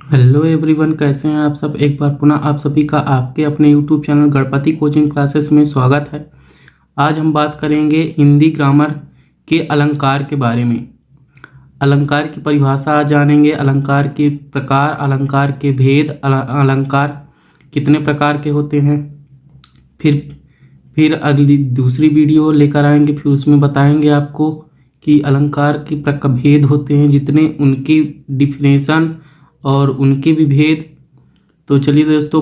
Hello everyone, कैसे हैं आप सब। एक बार पुनः आप सभी का आपके अपने YouTube channel Ganpati coaching classes में स्वागत है। आज हम बात करेंगे हिंदी ग्रामर के अलंकार के बारे में। अलंकार की परिभाषा आज जानेंगे, अलंकार के प्रकार, अलंकार के भेद, अलंकार कितने प्रकार के होते हैं। फिर अगली दूसरी वीडियो लेकर आएंगे, फिर उसमें बताएंगे आपको कि अलंकार के भेद होते हैं जितने, उनकी डिफिनेशन और उनके भी भेद। तो चलिए दोस्तों,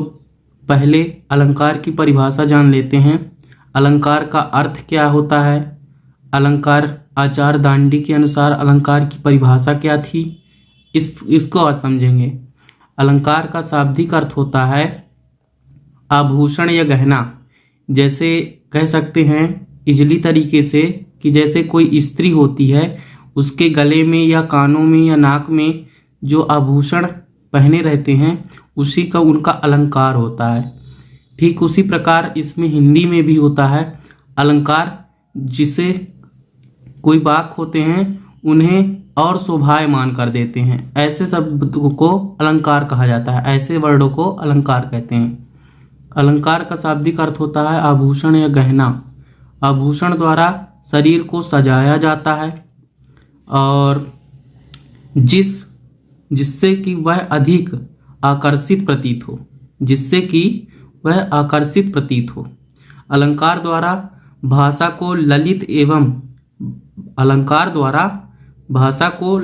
पहले अलंकार की परिभाषा जान लेते हैं। अलंकार का अर्थ क्या होता है। अलंकार आचार्य दांडी के अनुसार अलंकार की परिभाषा क्या थी, इसको आज समझेंगे। अलंकार का शाब्दिक अर्थ होता है आभूषण या गहना। जैसे कह सकते हैं इजली तरीके से कि जैसे कोई स्त्री होती है, उसके गले में या कानों में या नाक में जो आभूषण पहने रहते हैं, उसी का उनका अलंकार होता है। ठीक उसी प्रकार इसमें हिंदी में भी होता है अलंकार। जिसे कोई वाक्य होते हैं उन्हें और शोभायमान कर देते हैं, ऐसे शब्दों को अलंकार कहा जाता है, ऐसे वर्डों को अलंकार कहते हैं। अलंकार का शाब्दिक अर्थ होता है आभूषण या गहना। आभूषण द्वारा शरीर को सजाया जाता है और जिससे कि वह अधिक आकर्षित प्रतीत हो, जिससे कि वह आकर्षित प्रतीत हो। अलंकार द्वारा भाषा को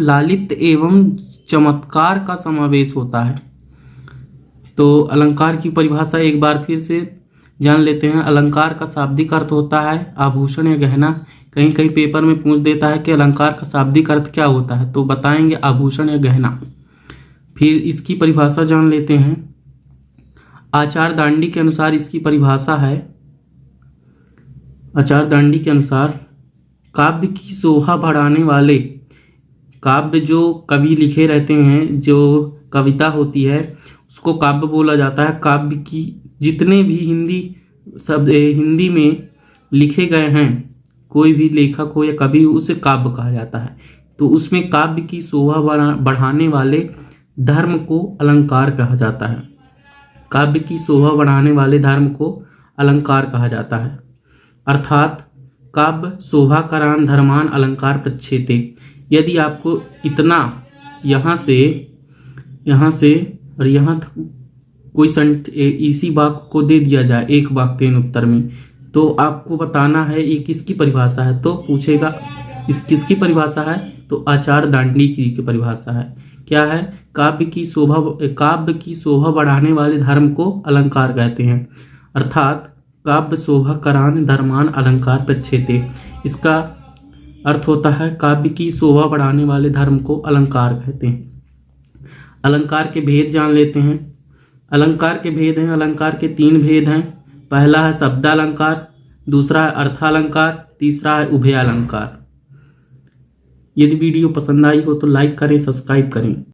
ललित एवं चमत्कार का समावेश होता है। तो अलंकार की परिभाषा एक बार फिर से जान लेते हैं। अलंकार का शाब्दिक अर्थ होता है आभूषण या गहना। कहीं कहीं पेपर में पूछ देता है कि अलंकार का शाब्दिक अर्थ क्या होता है, तो बताएंगे आभूषण या गहना। फिर इसकी परिभाषा जान लेते हैं। आचार्य दांडी के अनुसार इसकी परिभाषा है, आचार्य दांडी के अनुसार काव्य की शोभा बढ़ाने वाले, काव्य जो कवि लिखे रहते हैं, जो कविता होती है उसको काव्य बोला जाता है। काव्य की जितने भी हिंदी में लिखे गए हैं, कोई भी लेखक हो या कवि हो, उसे काव्य कहा जाता है। तो उसमें काव्य की शोभा बढ़ाने वाले धर्म को अलंकार कहा जाता है। काव्य की शोभा बढ़ाने वाले धर्म को अलंकार कहा जाता है। अर्थात काव्य शोभा करान धर्मान अलंकार प्रच्छेते। यदि आपको इतना यहाँ से और यहाँ तक कोई इसी वाक्य को दे दिया जाए एक वाक्य के उत्तर में, तो आपको बताना है ये किसकी परिभाषा है। तो पूछेगा इस किसकी परिभाषा है, तो आचार्य दांडी की परिभाषा है। क्या है, काव्य की शोभा बढ़ाने वाले धर्म को अलंकार कहते हैं। अर्थात काव्य शोभा करान धर्मान अलंकार प्रच्छेते। इसका अर्थ होता है काव्य की शोभा बढ़ाने वाले धर्म को अलंकार कहते हैं। अलंकार के भेद जान लेते हैं। अलंकार के भेद हैं, अलंकार के 3 भेद हैं। पहला है शब्दालंकार, दूसरा है अर्थालंकार, तीसरा है उभयालंकार। यदि वीडियो पसंद आई हो तो लाइक करें, सब्सक्राइब करें।